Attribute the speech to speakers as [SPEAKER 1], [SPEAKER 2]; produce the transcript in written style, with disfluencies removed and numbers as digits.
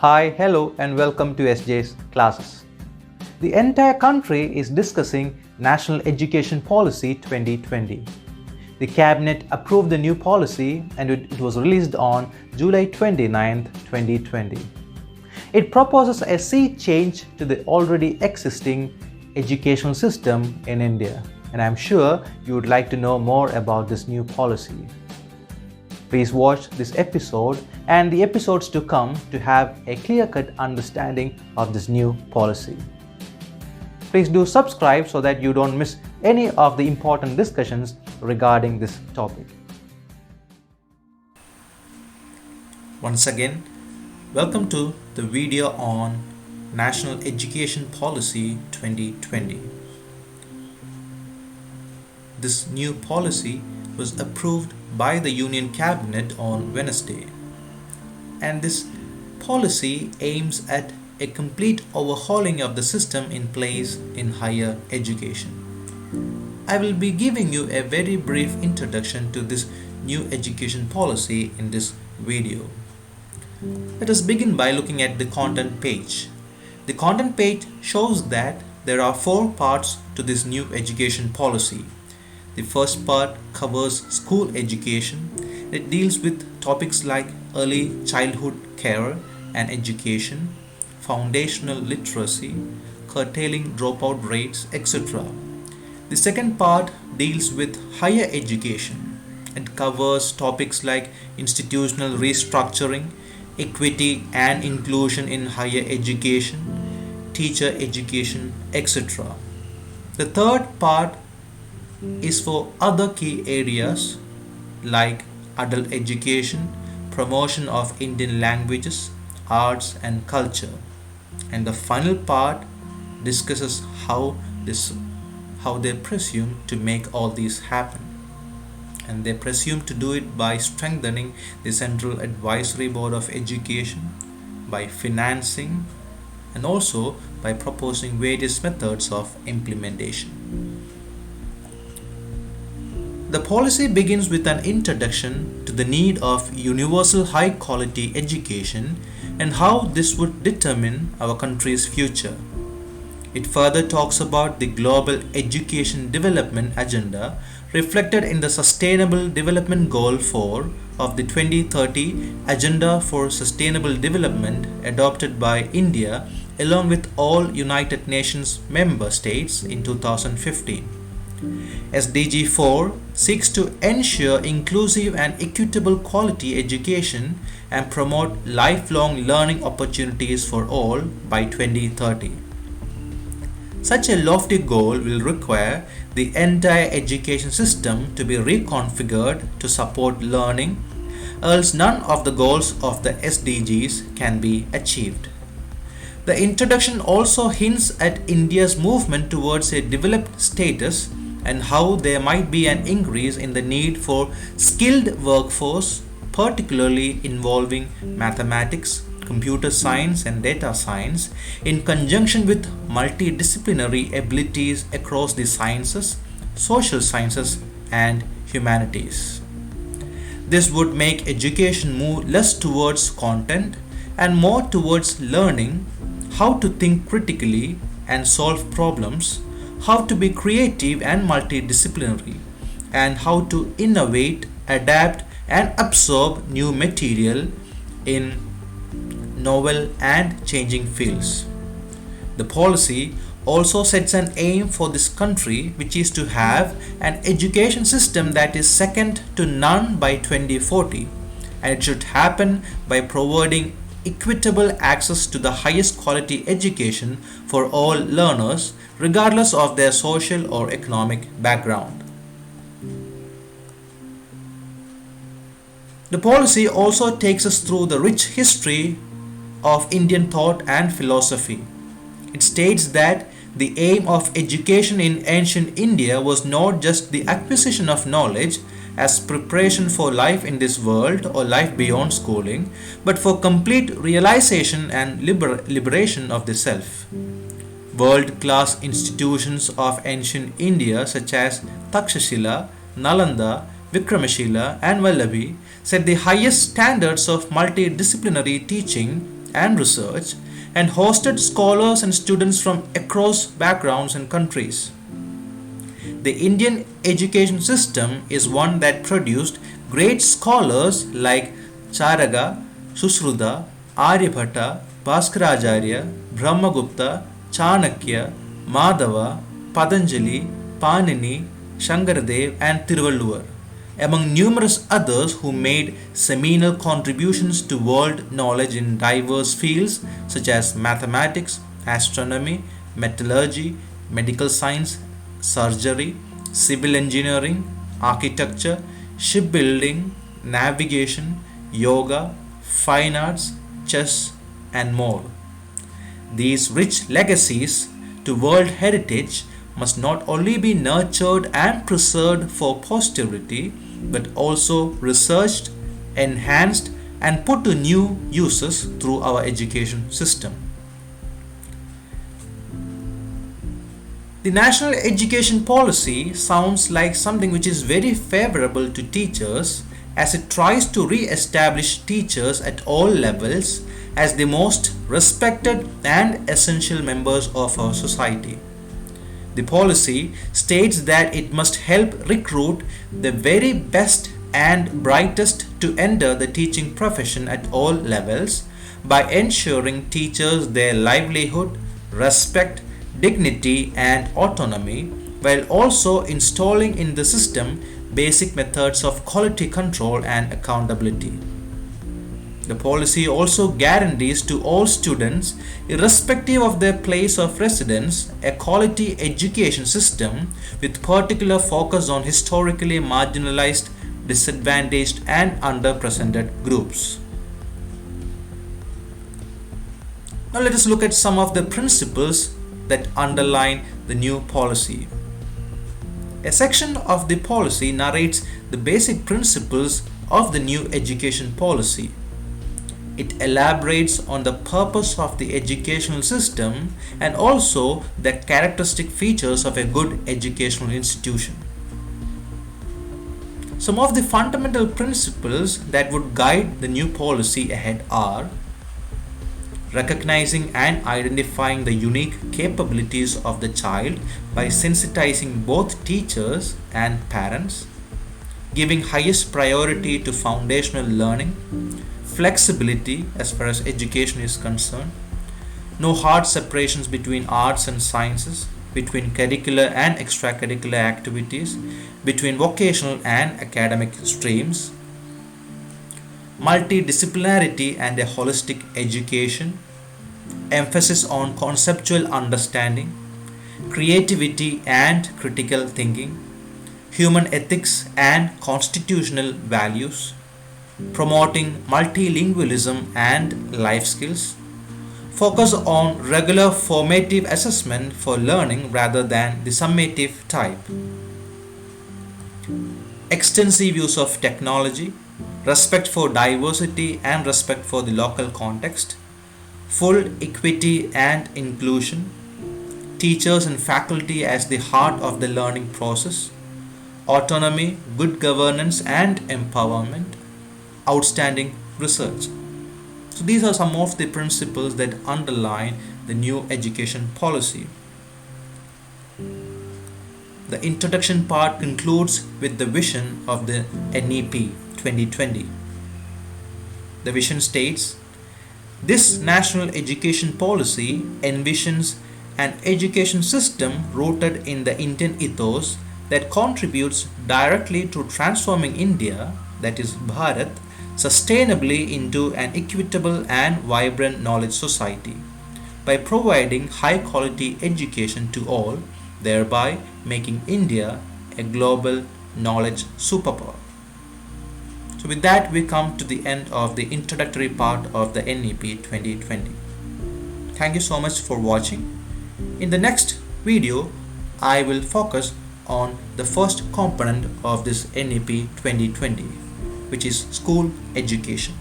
[SPEAKER 1] Hi, hello, and welcome to SJ's classes. The entire country is discussing National Education Policy 2020. The Cabinet approved the new policy and it was released on July 29, 2020. It proposes a sea change to the already existing educational system in India, and I'm sure you would like to know more about this new policy. Please watch this episode and the episodes to come to have a clear-cut understanding of this new policy. Please do subscribe so that you don't miss any of the important discussions regarding this topic.
[SPEAKER 2] Once again, welcome to the video on National Education Policy 2020. This new policy was approved by the Union Cabinet on Wednesday, and this policy aims at a complete overhauling of the system in place in higher education. I will be giving you a very brief introduction to this new education policy in this video. Let us begin by looking at the content page. The content page shows that there are 4 parts to this new education policy. The first part covers school education. It deals with topics like early childhood care and education, foundational literacy, curtailing dropout rates, etc. The second part deals with higher education. It covers topics like institutional restructuring, equity and inclusion in higher education, teacher education, etc. The third part is for other key areas like adult education, promotion of Indian languages, arts and culture. And the final part discusses how they presume to make all these happen. And they presume to do it by strengthening the Central Advisory Board of Education, by financing, and also by proposing various methods of implementation. The policy begins with an introduction to the need of universal high quality education and how this would determine our country's future. It further talks about the Global Education Development Agenda reflected in the Sustainable Development Goal 4 of the 2030 Agenda for Sustainable Development adopted by India along with all United Nations member states in 2015. SDG 4 seeks to ensure inclusive and equitable quality education and promote lifelong learning opportunities for all by 2030. Such a lofty goal will require the entire education system to be reconfigured to support learning, else none of the goals of the SDGs can be achieved. The introduction also hints at India's movement towards a developed status and how there might be an increase in the need for skilled workforce, particularly involving mathematics, computer science and data science in conjunction with multidisciplinary abilities across the sciences, social sciences and humanities. This would make education move less towards content and more towards learning how to think critically and solve problems, how to be creative and multidisciplinary, and how to innovate, adapt and absorb new material in novel and changing fields. The policy also sets an aim for this country, which is to have an education system that is second to none by 2040, and it should happen by providing equitable access to the highest quality education for all learners regardless of their social or economic background. The policy also takes us through the rich history of Indian thought and philosophy. It states that the aim of education in ancient India was not just the acquisition of knowledge as preparation for life in this world or life beyond schooling, but for complete realization and liberation of the self. World-class institutions of ancient India such as Takshashila, Nalanda, Vikramashila and Vallabhi set the highest standards of multidisciplinary teaching and research, and hosted scholars and students from across backgrounds and countries. The Indian education system is one that produced great scholars like Charaka, Susruta, Aryabhatta, Bhaskaracharya, Brahmagupta, Chanakya, Madhava, Patanjali, Panini, Shankaradev and Tiruvalluvar, among numerous others who made seminal contributions to world knowledge in diverse fields such as mathematics, astronomy, metallurgy, medical science, surgery, civil engineering, architecture, shipbuilding, navigation, yoga, fine arts, chess, and more. These rich legacies to world heritage must not only be nurtured and preserved for posterity, but also researched, enhanced, and put to new uses through our education system. The national education policy sounds like something which is very favorable to teachers, as it tries to re-establish teachers at all levels as the most respected and essential members of our society. The policy states that it must help recruit the very best and brightest to enter the teaching profession at all levels by ensuring teachers their livelihood, respect, dignity and autonomy, while also installing in the system basic methods of quality control and accountability. The policy also guarantees to all students, irrespective of their place of residence, a quality education system with particular focus on historically marginalized, disadvantaged and underrepresented groups. Now let us look at some of the principles that underline the new policy. A section of the policy narrates the basic principles of the new education policy. It elaborates on the purpose of the educational system and also the characteristic features of a good educational institution. Some of the fundamental principles that would guide the new policy ahead are: recognizing and identifying the unique capabilities of the child by sensitizing both teachers and parents, giving highest priority to foundational learning, flexibility as far as education is concerned, no hard separations between arts and sciences, between curricular and extracurricular activities, between vocational and academic streams, multidisciplinarity and a holistic education, emphasis on conceptual understanding, creativity and critical thinking, human ethics and constitutional values, promoting multilingualism and life skills, focus on regular formative assessment for learning rather than the summative type, extensive use of technology, respect for diversity and respect for the local context, full equity and inclusion, teachers and faculty as the heart of the learning process, autonomy, good governance and empowerment, outstanding research. So these are some of the principles that underline the new education policy. The introduction part concludes with the vision of the NEP 2020. The vision states, this national education policy envisions an education system rooted in the Indian ethos that contributes directly to transforming India, that is Bharat, sustainably into an equitable and vibrant knowledge society by providing high quality education to all, thereby making India a global knowledge superpower. So with that, we come to the end of the introductory part of the NEP 2020. Thank you so much for watching. In the next video, I will focus on the first component of this NEP 2020, which is school education.